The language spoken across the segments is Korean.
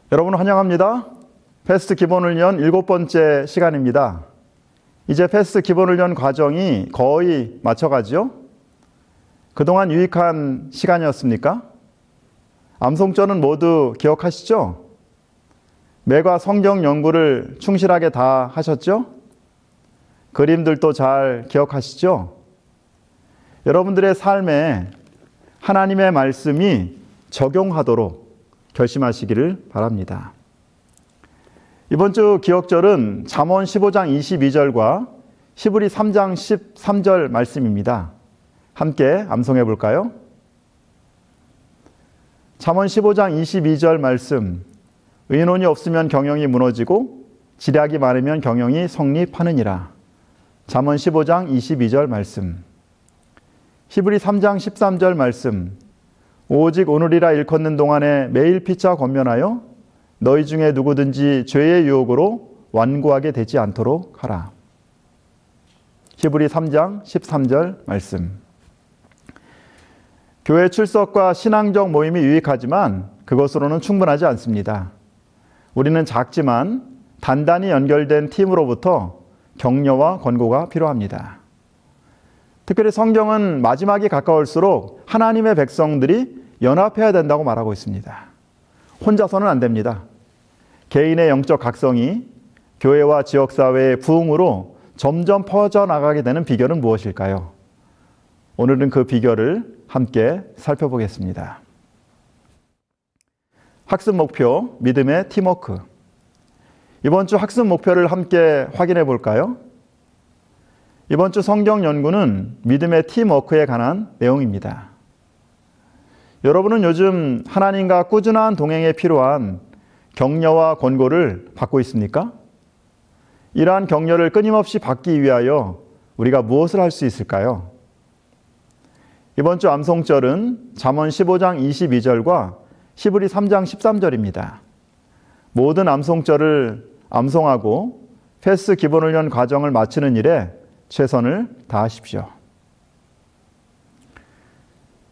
여러분 환영합니다. 패스트 기본훈련 7번째 시간입니다. 이제 패스트 기본훈련 과정이 거의 마쳐가죠. 그동안 유익한 시간이었습니까? 암송절은 모두 기억하시죠? 매과 성경 연구를 충실하게 다 하셨죠? 그림들도 잘 기억하시죠? 여러분들의 삶에 하나님의 말씀이 적용하도록 결심하시기를 바랍니다. 이번 주 기억절은 잠언 15장 22절과 히브리 3장 13절 말씀입니다. 함께 암송해 볼까요? 잠언 15장 22절 말씀. 의논이 없으면 경영이 무너지고 지략이 많으면 경영이 성립하느니라. 잠언 15장 22절 말씀. 히브리 3장 13절 말씀. 오직 오늘이라 일컫는 동안에 매일 피차 권면하여 너희 중에 누구든지 죄의 유혹으로 완고하게 되지 않도록 하라. 히브리 3장 13절 말씀. 교회 출석과 신앙적 모임이 유익하지만 그것으로는 충분하지 않습니다. 우리는 작지만 단단히 연결된 팀으로부터 격려와 권고가 필요합니다. 특별히 성경은 마지막이 가까울수록 하나님의 백성들이 연합해야 된다고 말하고 있습니다. 혼자서는 안 됩니다. 개인의 영적 각성이 교회와 지역사회의 부흥으로 점점 퍼져나가게 되는 비결은 무엇일까요? 오늘은 그 비결을 함께 살펴보겠습니다. 학습 목표, 믿음의 팀워크. 이번 주 학습 목표를 함께 확인해 볼까요? 이번 주 성경 연구는 믿음의 팀워크에 관한 내용입니다. 여러분은 요즘 하나님과 꾸준한 동행에 필요한 격려와 권고를 받고 있습니까? 이러한 격려를 끊임없이 받기 위하여 우리가 무엇을 할 수 있을까요? 이번 주 암송절은 잠언 15장 22절과 히브리 3장 13절입니다. 모든 암송절을 암송하고 패스트 기본훈련 과정을 마치는 일에 최선을 다하십시오.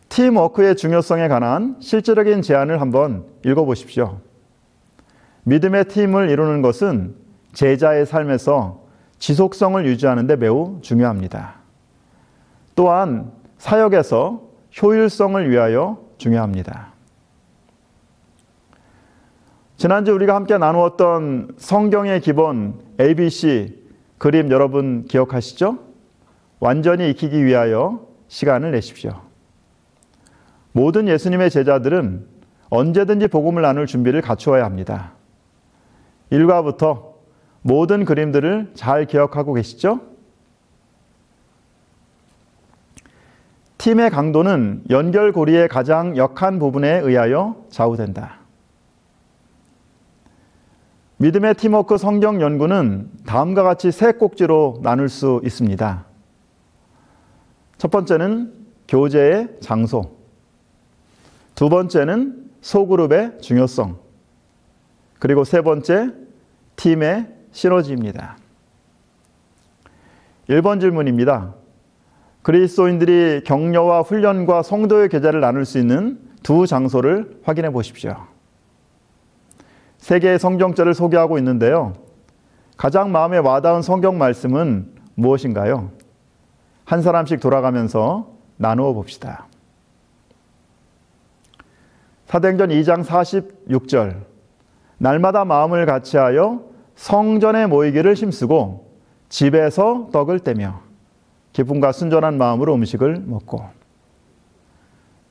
팀워크의 중요성에 관한 실질적인 제안을 한번 읽어보십시오. 믿음의 팀을 이루는 것은 제자의 삶에서 지속성을 유지하는 데 매우 중요합니다. 또한 사역에서 효율성을 위하여 중요합니다. 지난주 우리가 함께 나누었던 성경의 기본 ABC 그림 여러분 기억하시죠? 완전히 익히기 위하여 시간을 내십시오. 모든 예수님의 제자들은 언제든지 복음을 나눌 준비를 갖추어야 합니다. 일과부터 모든 그림들을 잘 기억하고 계시죠? 팀의 강도는 연결고리의 가장 역한 부분에 의하여 좌우된다. 믿음의 팀워크 성경 연구는 다음과 같이 세 꼭지로 나눌 수 있습니다. 첫 번째는 교제의 장소. 두 번째는 소그룹의 중요성. 그리고 세 번째, 팀의 시너지입니다. 1번 질문입니다. 그리스도인들이 격려와 훈련과 성도의 계좌를 나눌 수 있는 두 장소를 확인해 보십시오. 세 개의 성경절을 소개하고 있는데요. 가장 마음에 와닿은 성경 말씀은 무엇인가요? 한 사람씩 돌아가면서 나누어 봅시다. 사도행전 2장 46절. 날마다 마음을 같이하여 성전에 모이기를 힘쓰고 집에서 떡을 떼며 기쁨과 순전한 마음으로 음식을 먹고.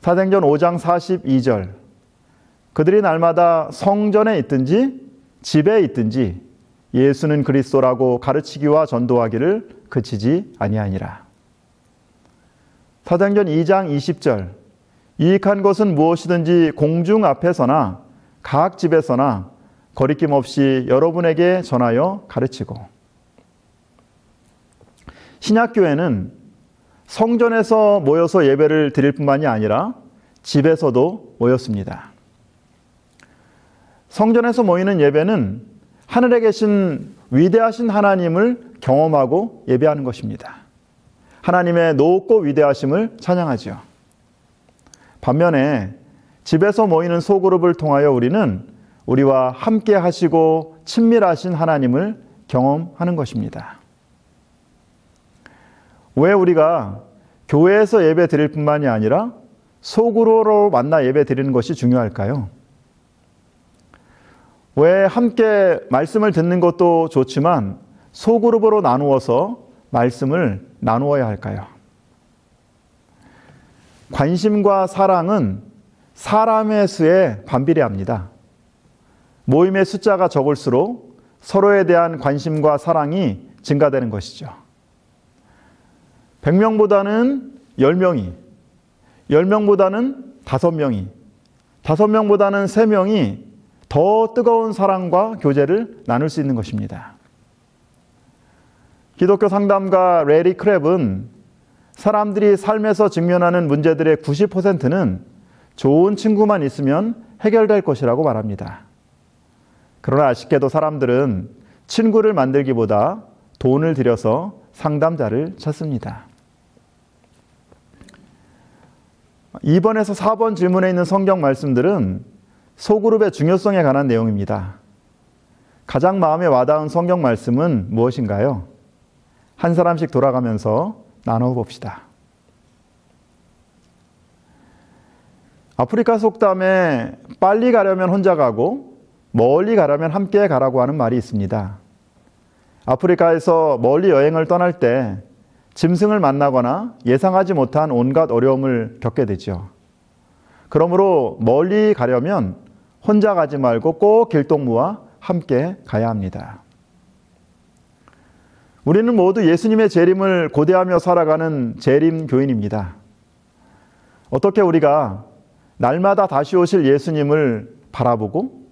사도행전 5장 42절. 그들이 날마다 성전에 있든지 집에 있든지 예수는 그리스도라고 가르치기와 전도하기를 그치지 아니하니라. 사도행전 2장 20절. 유익한 것은 무엇이든지 공중 앞에서나 각 집에서나 거리낌 없이 여러분에게 전하여 가르치고. 신약교회는 성전에서 모여서 예배를 드릴 뿐만이 아니라 집에서도 모였습니다. 성전에서 모이는 예배는 하늘에 계신 위대하신 하나님을 경험하고 예배하는 것입니다. 하나님의 높고 위대하심을 찬양하죠. 반면에 집에서 모이는 소그룹을 통하여 우리는 우리와 함께 하시고 친밀하신 하나님을 경험하는 것입니다. 왜 우리가 교회에서 예배 드릴 뿐만이 아니라 소그룹으로 만나 예배 드리는 것이 중요할까요? 왜 함께 말씀을 듣는 것도 좋지만 소그룹으로 나누어서 말씀을 나누어야 할까요? 관심과 사랑은 사람의 수에 반비례합니다. 모임의 숫자가 적을수록 서로에 대한 관심과 사랑이 증가되는 것이죠. 100명보다는 10명이, 10명보다는 5명이, 5명보다는 3명이 더 뜨거운 사랑과 교제를 나눌 수 있는 것입니다. 기독교 상담가 레리 크랩은 사람들이 삶에서 직면하는 문제들의 90%는 좋은 친구만 있으면 해결될 것이라고 말합니다. 그러나 아쉽게도 사람들은 친구를 만들기보다 돈을 들여서 상담자를 찾습니다. 2번에서 4번 질문에 있는 성경 말씀들은 소그룹의 중요성에 관한 내용입니다. 가장 마음에 와닿은 성경 말씀은 무엇인가요? 한 사람씩 돌아가면서 나눠봅시다. 아프리카 속담에 빨리 가려면 혼자 가고 멀리 가려면 함께 가라고 하는 말이 있습니다. 아프리카에서 멀리 여행을 떠날 때 짐승을 만나거나 예상하지 못한 온갖 어려움을 겪게 되죠. 그러므로 멀리 가려면 혼자 가지 말고 꼭 길동무와 함께 가야 합니다. 우리는 모두 예수님의 재림을 고대하며 살아가는 재림 교인입니다. 어떻게 우리가 날마다 다시 오실 예수님을 바라보고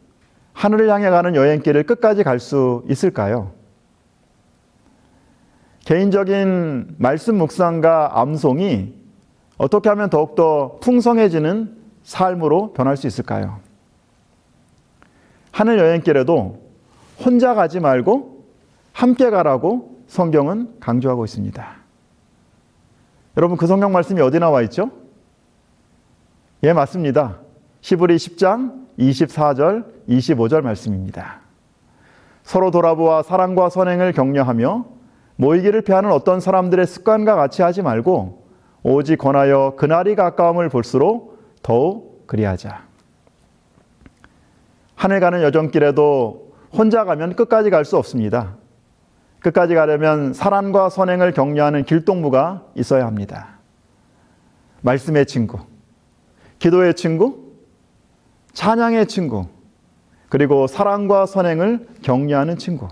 하늘을 향해 가는 여행길을 끝까지 갈 수 있을까요? 개인적인 말씀 묵상과 암송이 어떻게 하면 더욱더 풍성해지는 삶으로 변할 수 있을까요? 하늘 여행길에도 혼자 가지 말고 함께 가라고 성경은 강조하고 있습니다. 여러분, 그 성경 말씀이 어디 나와 있죠? 예, 맞습니다. 히브리 10장 24절, 25절 말씀입니다. 서로 돌아보아 사랑과 선행을 격려하며 모이기를 피하는 어떤 사람들의 습관과 같이 하지 말고 오직 권하여 그날이 가까움을 볼수록 더욱 그리하자. 하늘 가는 여정길에도 혼자 가면 끝까지 갈 수 없습니다. 끝까지 가려면 사랑과 선행을 격려하는 길동무가 있어야 합니다. 말씀의 친구, 기도의 친구, 찬양의 친구, 그리고 사랑과 선행을 격려하는 친구.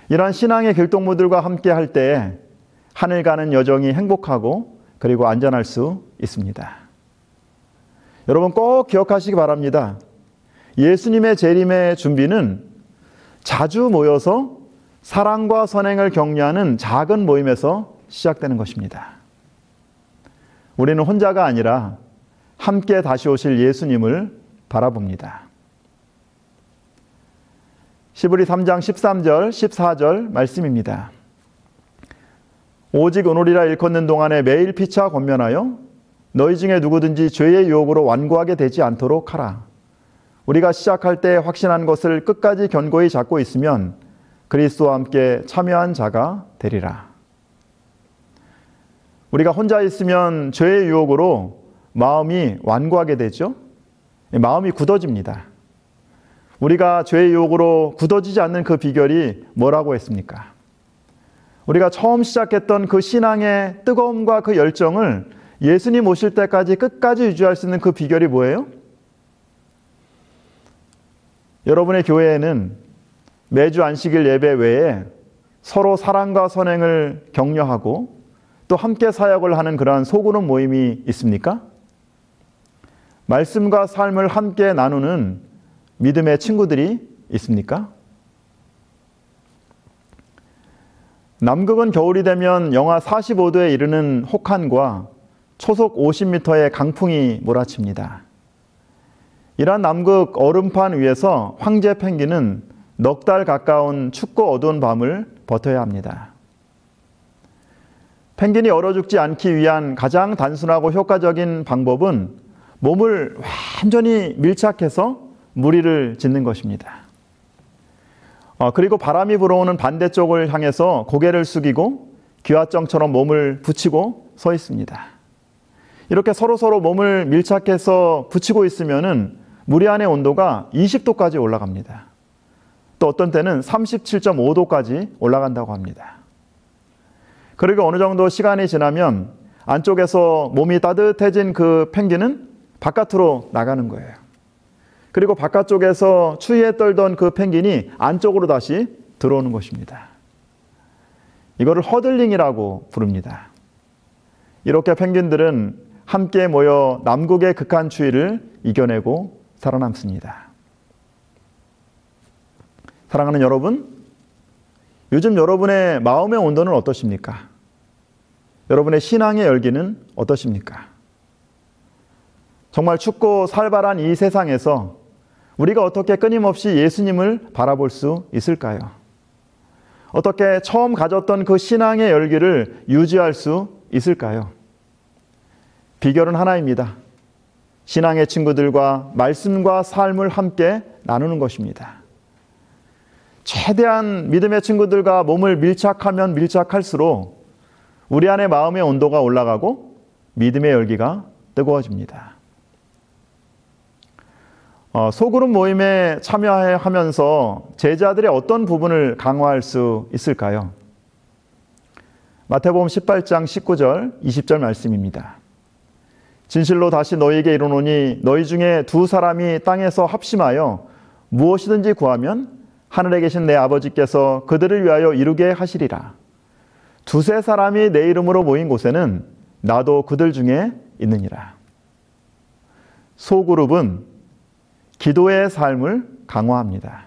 이러한 신앙의 길동무들과 함께 할 때에 하늘 가는 여정이 행복하고 그리고 안전할 수 있습니다. 여러분 꼭 기억하시기 바랍니다. 예수님의 재림의 준비는 자주 모여서 사랑과 선행을 격려하는 작은 모임에서 시작되는 것입니다. 우리는 혼자가 아니라 함께 다시 오실 예수님을 바라봅니다. 히브리 3장 13절, 14절 말씀입니다. 오직 오늘이라 일컫는 동안에 매일 피차 권면하여 너희 중에 누구든지 죄의 유혹으로 완고하게 되지 않도록 하라. 우리가 시작할 때 확신한 것을 끝까지 견고히 잡고 있으면 그리스도와 함께 참여한 자가 되리라. 우리가 혼자 있으면 죄의 유혹으로 마음이 완고하게 되죠. 마음이 굳어집니다. 우리가 죄의 유혹으로 굳어지지 않는 그 비결이 뭐라고 했습니까? 우리가 처음 시작했던 그 신앙의 뜨거움과 그 열정을 예수님 오실 때까지 끝까지 유지할 수 있는 그 비결이 뭐예요? 여러분의 교회에는 매주 안식일 예배 외에 서로 사랑과 선행을 격려하고 또 함께 사역을 하는 그러한 소그룹 모임이 있습니까? 말씀과 삶을 함께 나누는 믿음의 친구들이 있습니까? 남극은 겨울이 되면 영하 45도에 이르는 혹한과 초속 50m의 강풍이 몰아칩니다. 이러한 남극 얼음판 위에서 황제 펭귄은 넉 달 가까운 춥고 어두운 밤을 버텨야 합니다. 펭귄이 얼어 죽지 않기 위한 가장 단순하고 효과적인 방법은 몸을 완전히 밀착해서 무리를 짓는 것입니다. 그리고 바람이 불어오는 반대쪽을 향해서 고개를 숙이고 기와정처럼 몸을 붙이고 서 있습니다. 이렇게 서로 몸을 밀착해서 붙이고 있으면은 무리 안의 온도가 20도까지 올라갑니다. 또 어떤 때는 37.5도까지 올라간다고 합니다. 그리고 어느 정도 시간이 지나면 안쪽에서 몸이 따뜻해진 그 펭귄은 바깥으로 나가는 거예요. 그리고 바깥쪽에서 추위에 떨던 그 펭귄이 안쪽으로 다시 들어오는 것입니다. 이거를 허들링이라고 부릅니다. 이렇게 펭귄들은 함께 모여 남극의 극한 추위를 이겨내고 살아남습니다. 사랑하는 여러분, 요즘 여러분의 마음의 온도는 어떠십니까? 여러분의 신앙의 열기는 어떠십니까? 정말 춥고 살벌한 이 세상에서 우리가 어떻게 끊임없이 예수님을 바라볼 수 있을까요? 어떻게 처음 가졌던 그 신앙의 열기를 유지할 수 있을까요? 비결은 하나입니다. 신앙의 친구들과 말씀과 삶을 함께 나누는 것입니다. 최대한 믿음의 친구들과 몸을 밀착하면 밀착할수록 우리 안에 마음의 온도가 올라가고 믿음의 열기가 뜨거워집니다. 소그룹 모임에 참여하면서 제자들의 어떤 부분을 강화할 수 있을까요? 마태복음 18장 19절 20절 말씀입니다. 진실로 다시 너희에게 이르노니 너희 중에 두 사람이 땅에서 합심하여 무엇이든지 구하면 하늘에 계신 내 아버지께서 그들을 위하여 이루게 하시리라. 두세 사람이 내 이름으로 모인 곳에는 나도 그들 중에 있느니라. 소그룹은 기도의 삶을 강화합니다.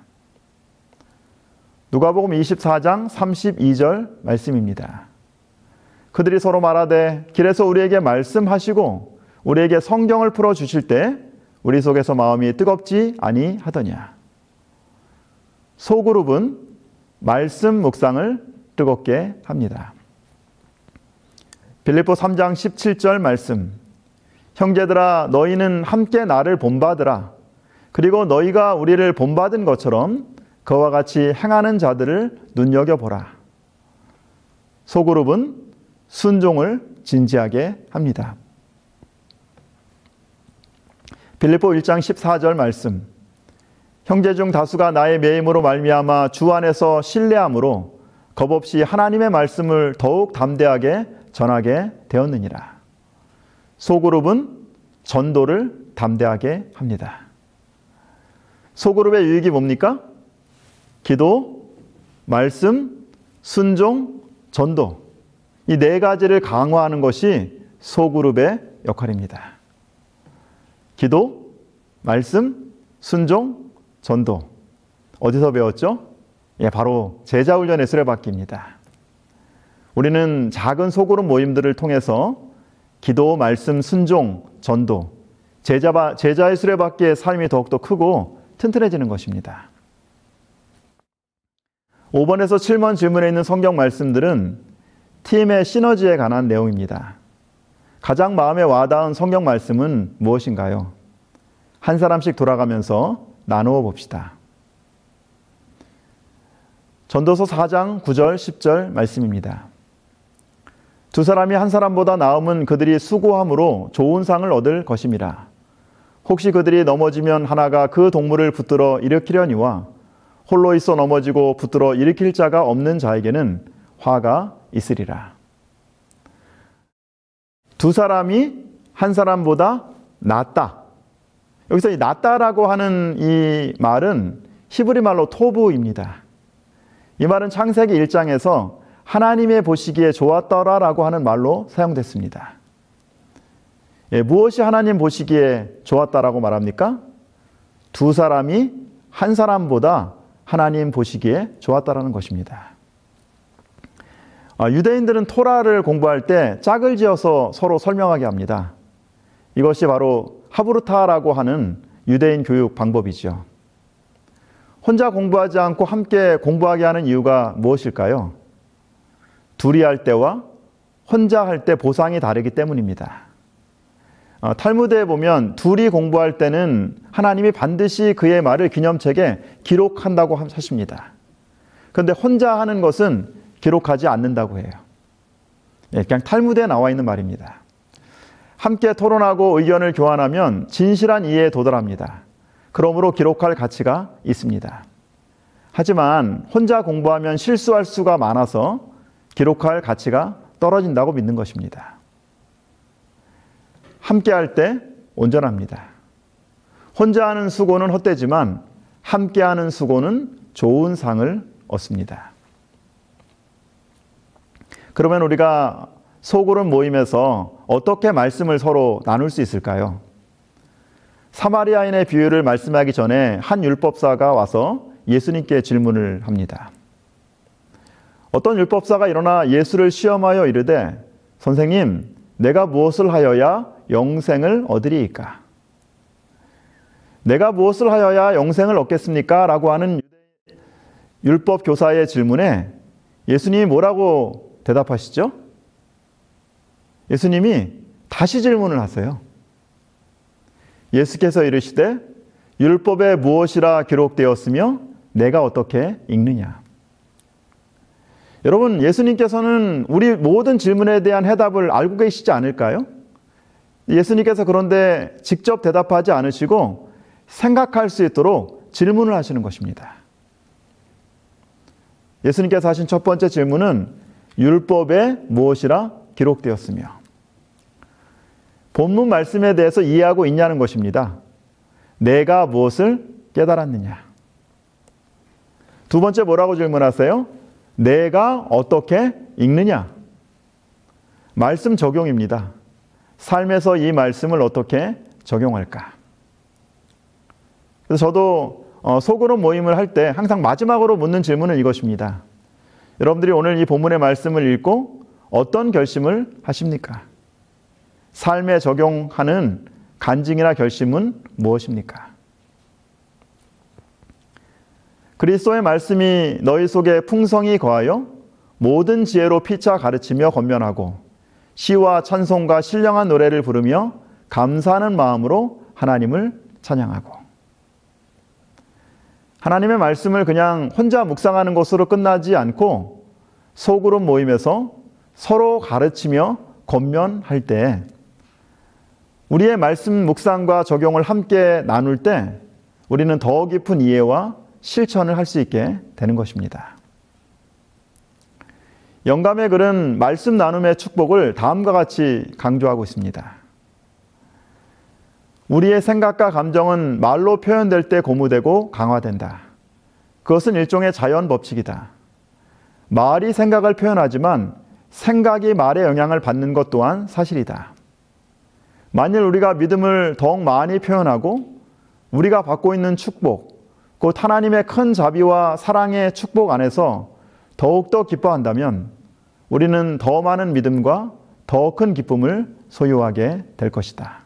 누가복음 24장 32절 말씀입니다. 그들이 서로 말하되 길에서 우리에게 말씀하시고 우리에게 성경을 풀어주실 때 우리 속에서 마음이 뜨겁지 아니하더냐. 소그룹은 말씀 묵상을 뜨겁게 합니다. 빌립보 3장 17절 말씀. 형제들아 너희는 함께 나를 본받으라. 그리고 너희가 우리를 본받은 것처럼 그와 같이 행하는 자들을 눈여겨보라. 소그룹은 순종을 진지하게 합니다. 빌립보 1장 14절 말씀. 형제 중 다수가 나의 매임으로 말미암아 주 안에서 신뢰함으로 겁없이 하나님의 말씀을 더욱 담대하게 전하게 되었느니라. 소그룹은 전도를 담대하게 합니다. 소그룹의 유익이 뭡니까? 기도, 말씀, 순종, 전도. 이 네 가지를 강화하는 것이 소그룹의 역할입니다. 기도, 말씀, 순종, 전도. 어디서 배웠죠? 바로 제자훈련의 수레바퀴입니다. 우리는 작은 소그룹 모임들을 통해서 기도, 말씀, 순종, 전도, 제자의 수레바퀴의 삶이 더욱더 크고 튼튼해지는 것입니다. 5번에서 7번 질문에 있는 성경 말씀들은 팀의 시너지에 관한 내용입니다. 가장 마음에 와닿은 성경 말씀은 무엇인가요? 한 사람씩 돌아가면서 나누어 봅시다. 전도서 4장 9절 10절 말씀입니다. 두 사람이 한 사람보다 나음은 그들이 수고함으로 좋은 상을 얻을 것임이라. 혹시 그들이 넘어지면 하나가 그 동물을 붙들어 일으키려니와 홀로 있어 넘어지고 붙들어 일으킬 자가 없는 자에게는 화가 있으리라. 두 사람이 한 사람보다 낫다. 여기서 이 낫다라고 하는 이 말은 히브리 말로 토브입니다. 이 말은 창세기 1장에서 하나님의 보시기에 좋았더라라고 하는 말로 사용됐습니다. 무엇이 하나님 보시기에 좋았다라고 말합니까? 두 사람이 한 사람보다 하나님 보시기에 좋았다라는 것입니다. 유대인들은 토라를 공부할 때 짝을 지어서 서로 설명하게 합니다. 이것이 바로 하브루타라고 하는 유대인 교육 방법이죠. 혼자 공부하지 않고 함께 공부하게 하는 이유가 무엇일까요? 둘이 할 때와 혼자 할 때 보상이 다르기 때문입니다. 탈무드에 보면 둘이 공부할 때는 하나님이 반드시 그의 말을 기념책에 기록한다고 하십니다. 그런데 혼자 하는 것은 기록하지 않는다고 해요. 그냥 탈무드에 나와 있는 말입니다. 함께 토론하고 의견을 교환하면 진실한 이해에 도달합니다. 그러므로 기록할 가치가 있습니다. 하지만 혼자 공부하면 실수할 수가 많아서 기록할 가치가 떨어진다고 믿는 것입니다. 함께 할 때 온전합니다. 혼자 하는 수고는 헛되지만 함께 하는 수고는 좋은 상을 얻습니다. 그러면 우리가 소그룹 모임에서 어떻게 말씀을 서로 나눌 수 있을까요? 사마리아인의 비유를 말씀하기 전에 한 율법사가 와서 예수님께 질문을 합니다. 어떤 율법사가 일어나 예수를 시험하여 이르되 선생님, 내가 무엇을 하여야 영생을 얻으리이까? 내가 무엇을 하여야 영생을 얻겠습니까? 라고 하는 율법 교사의 질문에 예수님이 뭐라고 대답하시죠? 예수님이 다시 질문을 하세요. 예수께서 이르시되 율법에 무엇이라 기록되었으며 내가 어떻게 읽느냐? 여러분, 예수님께서는 우리 모든 질문에 대한 해답을 알고 계시지 않을까요? 예수님께서 그런데 직접 대답하지 않으시고 생각할 수 있도록 질문을 하시는 것입니다. 예수님께서 하신 첫 번째 질문은 율법에 무엇이라 기록되었으며, 본문 말씀에 대해서 이해하고 있냐는 것입니다. 내가 무엇을 깨달았느냐? 두 번째 뭐라고 질문하세요? 내가 어떻게 읽느냐? 말씀 적용입니다. 삶에서 이 말씀을 어떻게 적용할까? 그래서 저도 소그룹 모임을 할 때 항상 마지막으로 묻는 질문은 이것입니다. 여러분들이 오늘 이 본문의 말씀을 읽고 어떤 결심을 하십니까? 삶에 적용하는 간증이나 결심은 무엇입니까? 그리스도의 말씀이 너희 속에 풍성히 거하여 모든 지혜로 피차 가르치며 권면하고 시와 찬송과 신령한 노래를 부르며 감사하는 마음으로 하나님을 찬양하고. 하나님의 말씀을 그냥 혼자 묵상하는 것으로 끝나지 않고 소그룹 모임에서 서로 가르치며 권면할 때, 우리의 말씀 묵상과 적용을 함께 나눌 때 우리는 더 깊은 이해와 실천을 할 수 있게 되는 것입니다. 영감의 글은 말씀 나눔의 축복을 다음과 같이 강조하고 있습니다. 우리의 생각과 감정은 말로 표현될 때 고무되고 강화된다. 그것은 일종의 자연 법칙이다. 말이 생각을 표현하지만 생각이 말의 영향을 받는 것 또한 사실이다. 만일 우리가 믿음을 더욱 많이 표현하고 우리가 받고 있는 축복, 곧 하나님의 큰 자비와 사랑의 축복 안에서 더욱더 기뻐한다면 우리는 더 많은 믿음과 더 큰 기쁨을 소유하게 될 것이다.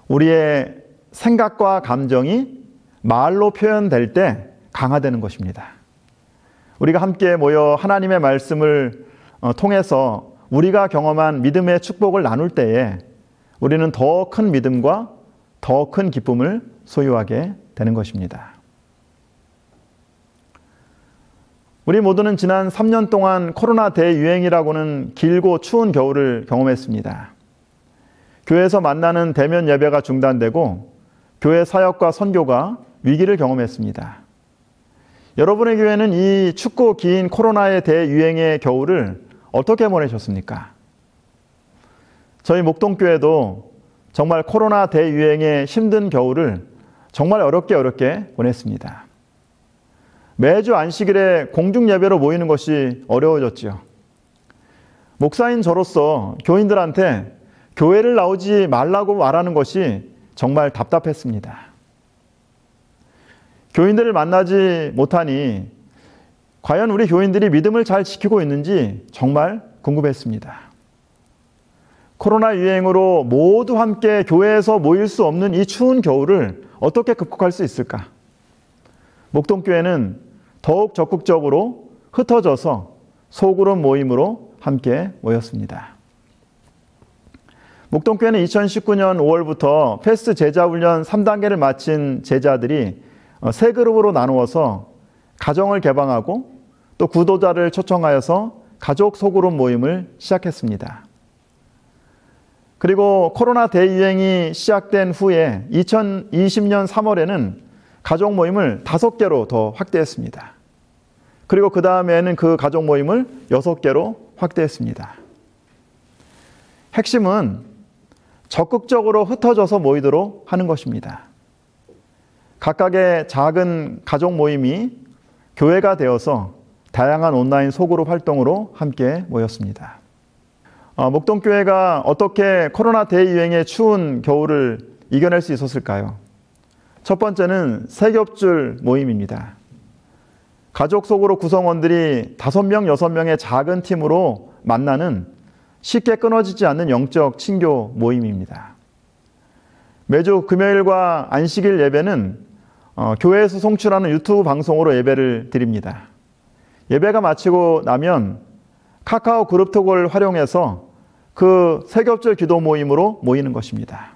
우리의 생각과 감정이 말로 표현될 때 강화되는 것입니다. 우리가 함께 모여 하나님의 말씀을 통해서 우리가 경험한 믿음의 축복을 나눌 때에 우리는 더 큰 믿음과 더 큰 기쁨을 소유하게 되는 것입니다. 우리 모두는 지난 3년 동안 코로나 대유행이라고는 길고 추운 겨울을 경험했습니다. 교회에서 만나는 대면 예배가 중단되고 교회 사역과 선교가 위기를 경험했습니다. 여러분의 교회는 이 춥고 긴 코로나의 대유행의 겨울을 어떻게 보내셨습니까? 저희 목동교회도 정말 코로나 대유행의 힘든 겨울을 정말 어렵게 보냈습니다. 매주 안식일에 공중예배로 모이는 것이 어려워졌지요. 목사인 저로서 교인들한테 교회를 나오지 말라고 말하는 것이 정말 답답했습니다. 교인들을 만나지 못하니 과연 우리 교인들이 믿음을 잘 지키고 있는지 정말 궁금했습니다. 코로나 유행으로 모두 함께 교회에서 모일 수 없는 이 추운 겨울을 어떻게 극복할 수 있을까? 목동교회는 더욱 적극적으로 흩어져서 소그룹 모임으로 함께 모였습니다. 목동교회는 2019년 5월부터 패스트 제자훈련 3단계를 마친 제자들이 세 그룹으로 나누어서 가정을 개방하고 또 구도자를 초청하여서 가족 소그룹 모임을 시작했습니다. 그리고 코로나 대유행이 시작된 후에 2020년 3월에는 가족 모임을 5개로 더 확대했습니다. 그리고 그 다음에는 그 가족 모임을 6개로 확대했습니다. 핵심은 적극적으로 흩어져서 모이도록 하는 것입니다. 각각의 작은 가족 모임이 교회가 되어서 다양한 온라인 소그룹 활동으로 함께 모였습니다. 목동교회가 어떻게 코로나 대유행의 추운 겨울을 이겨낼 수 있었을까요? 첫 번째는 세겹줄 모임입니다. 가족 소그룹 구성원들이 5명, 6명의 작은 팀으로 만나는 쉽게 끊어지지 않는 영적 친교 모임입니다. 매주 금요일과 안식일 예배는 교회에서 송출하는 유튜브 방송으로 예배를 드립니다. 예배가 마치고 나면 카카오 그룹톡을 활용해서 그 세겹절 기도 모임으로 모이는 것입니다.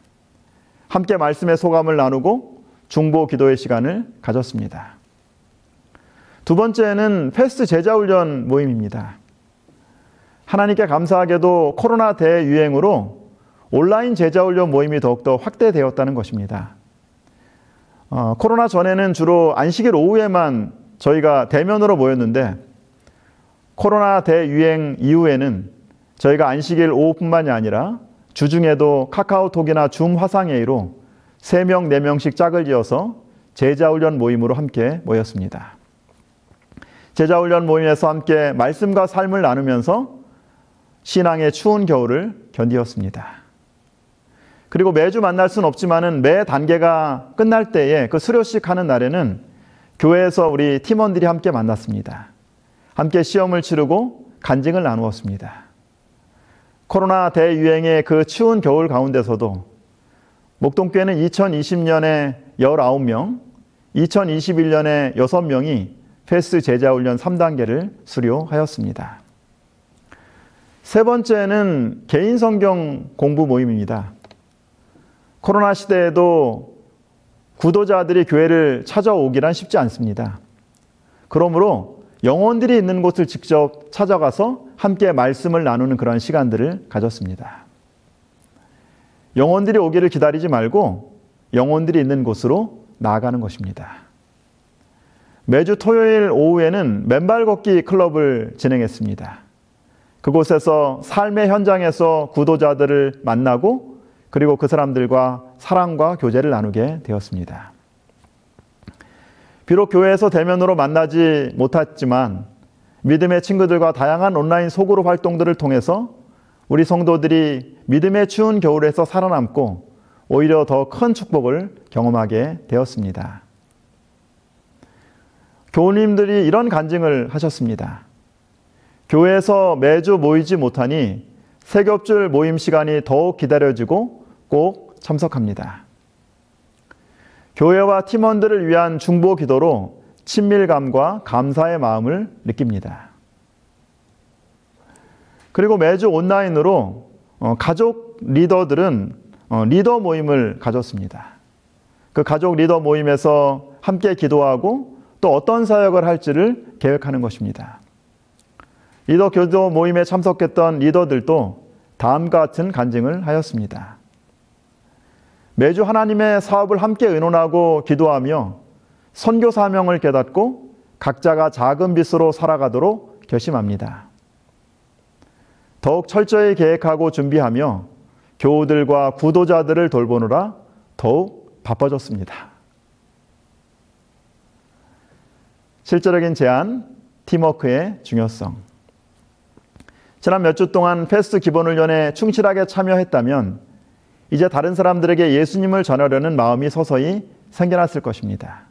함께 말씀의 소감을 나누고 중보 기도의 시간을 가졌습니다. 두 번째는 패스트 제자훈련 모임입니다. 하나님께 감사하게도 코로나 대유행으로 온라인 제자훈련 모임이 더욱더 확대되었다는 것입니다. 코로나 전에는 주로 안식일 오후에만 저희가 대면으로 모였는데 코로나 대유행 이후에는 저희가 안식일 오후뿐만이 아니라 주중에도 카카오톡이나 줌 화상회의로 3명, 4명씩 짝을 지어서 제자훈련 모임으로 함께 모였습니다. 제자훈련 모임에서 함께 말씀과 삶을 나누면서 신앙의 추운 겨울을 견디었습니다. 그리고 매주 만날 수는 없지만은 매 단계가 끝날 때에 그 수료식 하는 날에는 교회에서 우리 팀원들이 함께 만났습니다. 함께 시험을 치르고 간증을 나누었습니다. 코로나 대유행의 그 추운 겨울 가운데서도 목동교회는 2020년에 19명, 2021년에 6명이 패스트 제자훈련 3단계를 수료하였습니다. 세 번째는 개인 성경 공부 모임입니다. 코로나 시대에도 구도자들이 교회를 찾아오기란 쉽지 않습니다. 그러므로 영혼들이 있는 곳을 직접 찾아가서 함께 말씀을 나누는 그런 시간들을 가졌습니다. 영혼들이 오기를 기다리지 말고 영혼들이 있는 곳으로 나아가는 것입니다. 매주 토요일 오후에는 맨발 걷기 클럽을 진행했습니다. 그곳에서 삶의 현장에서 구도자들을 만나고 그리고 그 사람들과 사랑과 교제를 나누게 되었습니다. 비록 교회에서 대면으로 만나지 못했지만 믿음의 친구들과 다양한 온라인 소그룹 활동들을 통해서 우리 성도들이 믿음의 추운 겨울에서 살아남고 오히려 더 큰 축복을 경험하게 되었습니다. 교우님들이 이런 간증을 하셨습니다. 교회에서 매주 모이지 못하니 세겹줄 모임 시간이 더욱 기다려지고 꼭 참석합니다. 교회와 팀원들을 위한 중보 기도로 친밀감과 감사의 마음을 느낍니다. 그리고 매주 온라인으로 가족 리더들은 리더 모임을 가졌습니다. 그 가족 리더 모임에서 함께 기도하고 또 어떤 사역을 할지를 계획하는 것입니다. 리더 기도 모임에 참석했던 리더들도 다음과 같은 간증을 하였습니다. 매주 하나님의 사업을 함께 의논하고 기도하며 선교 사명을 깨닫고 각자가 작은 빚으로 살아가도록 결심합니다. 더욱 철저히 계획하고 준비하며 교우들과 구도자들을 돌보느라 더욱 바빠졌습니다. 실제적인 제안, 팀워크의 중요성. 지난 몇 주 동안 패스트 기본훈련에 충실하게 참여했다면 이제 다른 사람들에게 예수님을 전하려는 마음이 서서히 생겨났을 것입니다.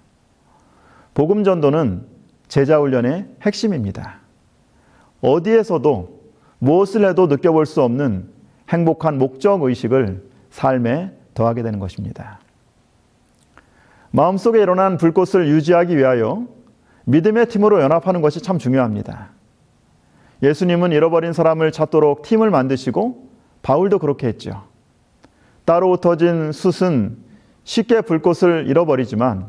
복음 전도는 제자훈련의 핵심입니다. 어디에서도 무엇을 해도 느껴볼 수 없는 행복한 목적의식을 삶에 더하게 되는 것입니다. 마음속에 일어난 불꽃을 유지하기 위하여 믿음의 팀으로 연합하는 것이 참 중요합니다. 예수님은 잃어버린 사람을 찾도록 팀을 만드시고 바울도 그렇게 했죠. 따로 흩어진 숯은 쉽게 불꽃을 잃어버리지만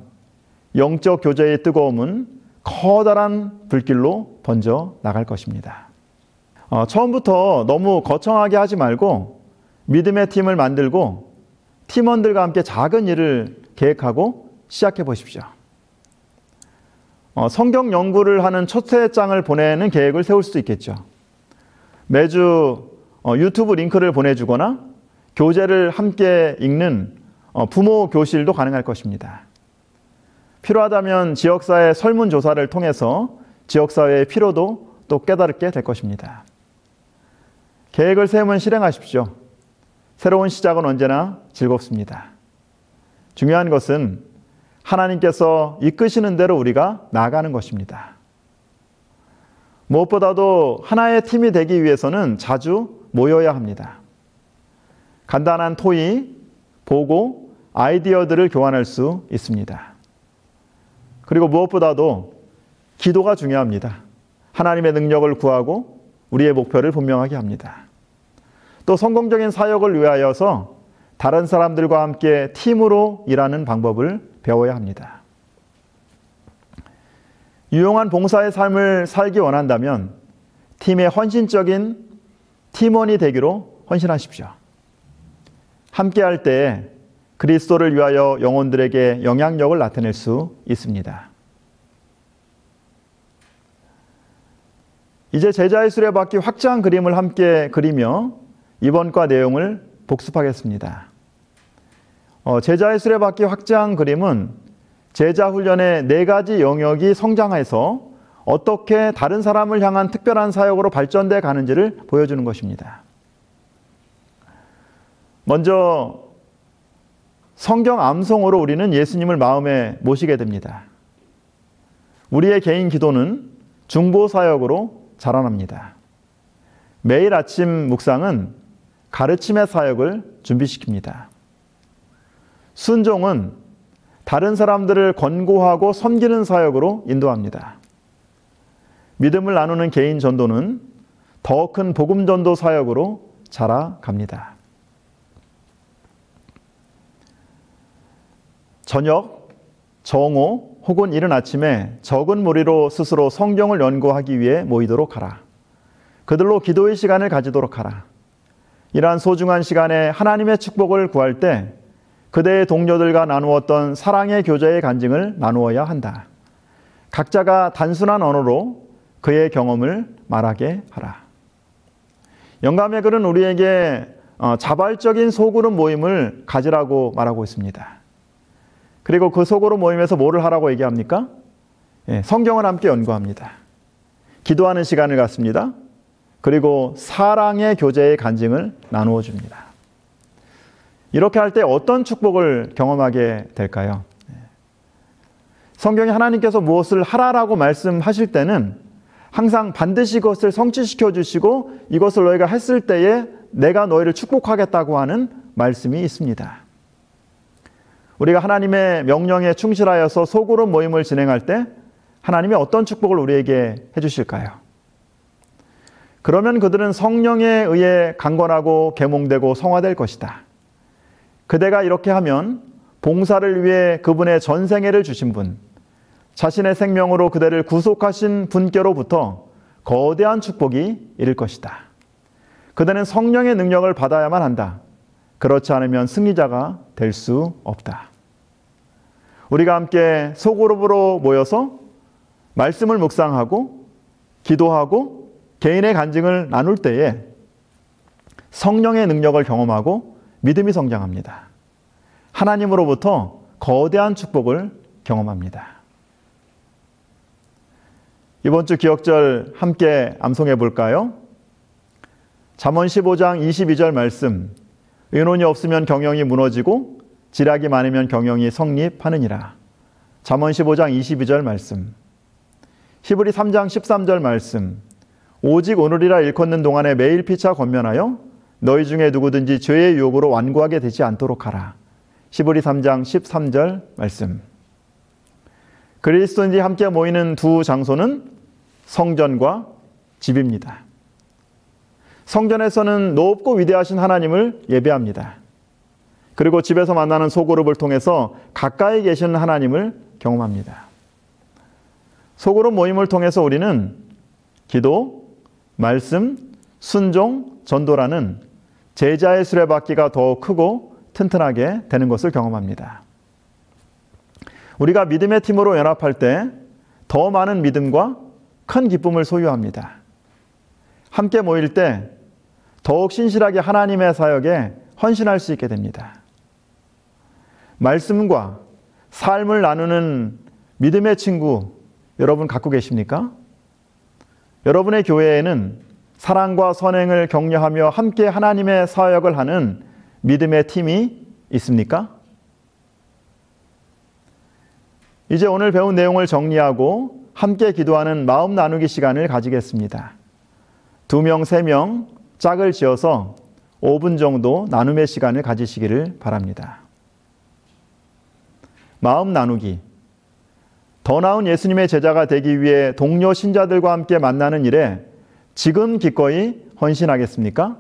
영적 교제의 뜨거움은 커다란 불길로 번져 나갈 것입니다. 처음부터 너무 거창하게 하지 말고 믿음의 팀을 만들고 팀원들과 함께 작은 일을 계획하고 시작해 보십시오. 성경 연구를 하는 초대장을 보내는 계획을 세울 수도 있겠죠. 매주 유튜브 링크를 보내주거나 교재를 함께 읽는 부모 교실도 가능할 것입니다. 필요하다면 지역사회 설문조사를 통해서 지역사회의 필요도 또 깨닫게 될 것입니다. 계획을 세우면 실행하십시오. 새로운 시작은 언제나 즐겁습니다. 중요한 것은 하나님께서 이끄시는 대로 우리가 나아가는 것입니다. 무엇보다도 하나의 팀이 되기 위해서는 자주 모여야 합니다. 간단한 토의, 보고, 아이디어들을 교환할 수 있습니다. 그리고 무엇보다도 기도가 중요합니다. 하나님의 능력을 구하고 우리의 목표를 분명하게 합니다. 또 성공적인 사역을 위하여서 다른 사람들과 함께 팀으로 일하는 방법을 배워야 합니다. 유용한 봉사의 삶을 살기 원한다면 팀의 헌신적인 팀원이 되기로 헌신하십시오. 함께할 때 그리스도를 위하여 영혼들에게 영향력을 나타낼 수 있습니다. 이제 제자의 수레바퀴 확장 그림을 함께 그리며 이번 과 내용을 복습하겠습니다. 제자의 수레바퀴 확장 그림은 제자 훈련의 4가지 영역이 성장해서 어떻게 다른 사람을 향한 특별한 사역으로 발전돼 가는지를 보여주는 것입니다. 먼저 성경 암송으로 우리는 예수님을 마음에 모시게 됩니다. 우리의 개인 기도는 중보 사역으로 자라납니다. 매일 아침 묵상은 가르침의 사역을 준비시킵니다. 순종은 다른 사람들을 권고하고 섬기는 사역으로 인도합니다. 믿음을 나누는 개인 전도는 더 큰 복음 전도 사역으로 자라갑니다. 저녁, 정오 혹은 이른 아침에 적은 무리로 스스로 성경을 연구하기 위해 모이도록 하라. 그들로 기도의 시간을 가지도록 하라. 이러한 소중한 시간에 하나님의 축복을 구할 때 그대의 동료들과 나누었던 사랑의 교제의 간증을 나누어야 한다. 각자가 단순한 언어로 그의 경험을 말하게 하라. 영감의 글은 우리에게 자발적인 소그룹 모임을 가지라고 말하고 있습니다. 그리고 그 소그룹 모임에서 뭐를 하라고 얘기합니까? 성경을 함께 연구합니다. 기도하는 시간을 갖습니다. 그리고 사랑의 교제의 간증을 나누어 줍니다. 이렇게 할 때 어떤 축복을 경험하게 될까요? 성경에 하나님께서 무엇을 하라라고 말씀하실 때는 항상 반드시 그것을 성취시켜 주시고 이것을 너희가 했을 때에 내가 너희를 축복하겠다고 하는 말씀이 있습니다. 우리가 하나님의 명령에 충실하여서 소그룹 모임을 진행할 때 하나님이 어떤 축복을 우리에게 해주실까요? 그러면 그들은 성령에 의해 강건하고 계몽되고 성화될 것이다. 그대가 이렇게 하면 봉사를 위해 그분의 전생애를 주신 분, 자신의 생명으로 그대를 구속하신 분께로부터 거대한 축복이 이를 것이다. 그대는 성령의 능력을 받아야만 한다. 그렇지 않으면 승리자가 될 수 없다. 우리가 함께 소그룹으로 모여서 말씀을 묵상하고 기도하고 개인의 간증을 나눌 때에 성령의 능력을 경험하고 믿음이 성장합니다. 하나님으로부터 거대한 축복을 경험합니다. 이번 주 기억절 함께 암송해 볼까요? 잠언 15장 22절 말씀. 의논이 없으면 경영이 무너지고 지략이 많으면 경영이 성립하느니라. 잠언 15장 22절 말씀. 히브리 3장 13절 말씀. 오직 오늘이라 일컫는 동안에 매일 피차 권면하여 너희 중에 누구든지 죄의 유혹으로 완고하게 되지 않도록 하라. 히브리 3장 13절 말씀. 그리스도인들이 함께 모이는 두 장소는 성전과 집입니다. 성전에서는 높고 위대하신 하나님을 예배합니다. 그리고 집에서 만나는 소그룹을 통해서 가까이 계시는 하나님을 경험합니다. 소그룹 모임을 통해서 우리는 기도, 말씀, 순종, 전도라는 제자의 수레바퀴가 더욱 크고 튼튼하게 되는 것을 경험합니다. 우리가 믿음의 팀으로 연합할 때 더 많은 믿음과 큰 기쁨을 소유합니다. 함께 모일 때 더욱 신실하게 하나님의 사역에 헌신할 수 있게 됩니다. 말씀과 삶을 나누는 믿음의 친구 여러분 갖고 계십니까? 여러분의 교회에는 사랑과 선행을 격려하며 함께 하나님의 사역을 하는 믿음의 팀이 있습니까? 이제 오늘 배운 내용을 정리하고 함께 기도하는 마음 나누기 시간을 가지겠습니다. 2명, 3명 짝을 지어서 5분 정도 나눔의 시간을 가지시기를 바랍니다. 마음 나누기. 더 나은 예수님의 제자가 되기 위해 동료 신자들과 함께 만나는 일에 지금 기꺼이 헌신하겠습니까?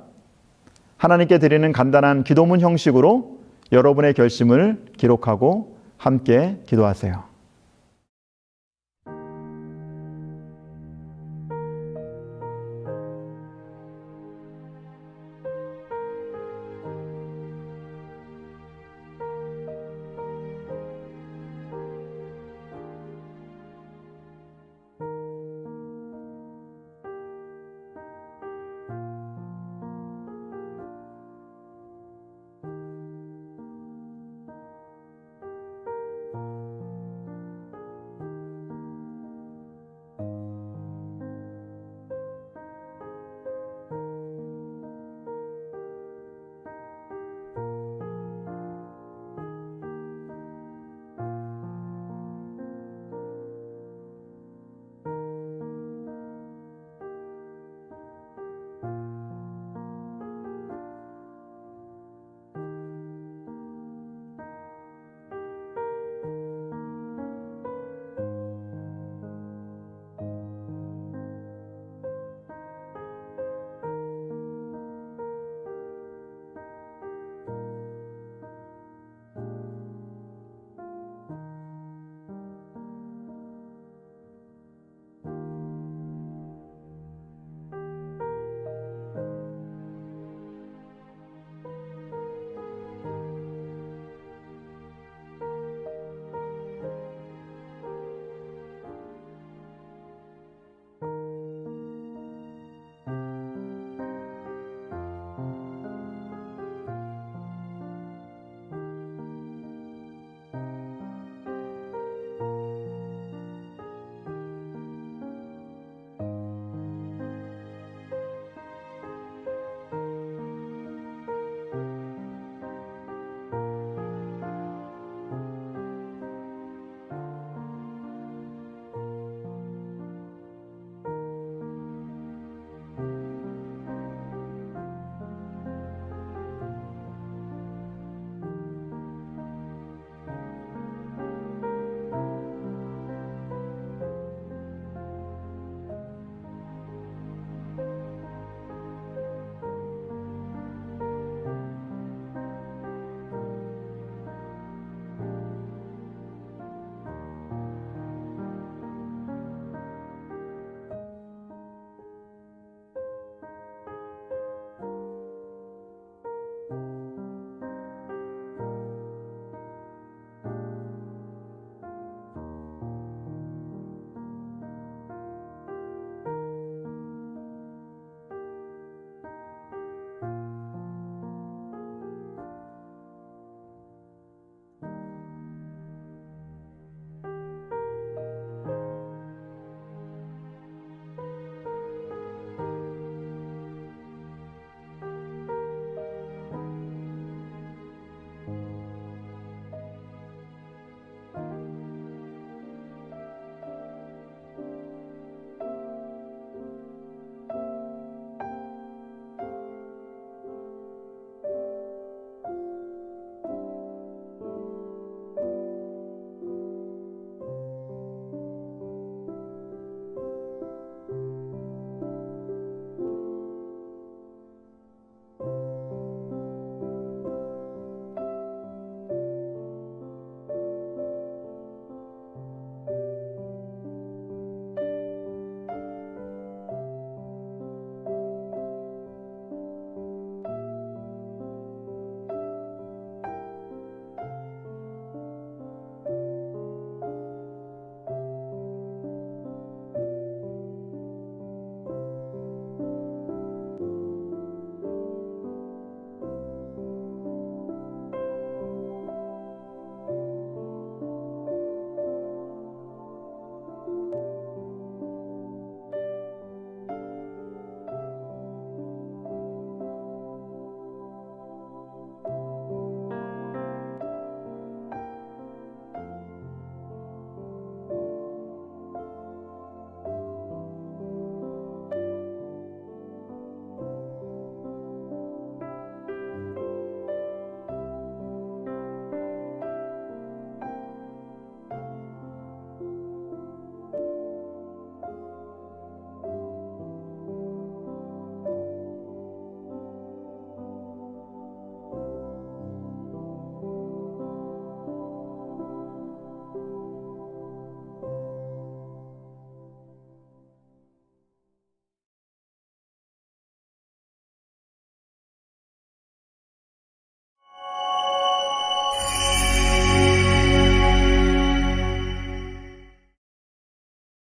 하나님께 드리는 간단한 기도문 형식으로 여러분의 결심을 기록하고 함께 기도하세요.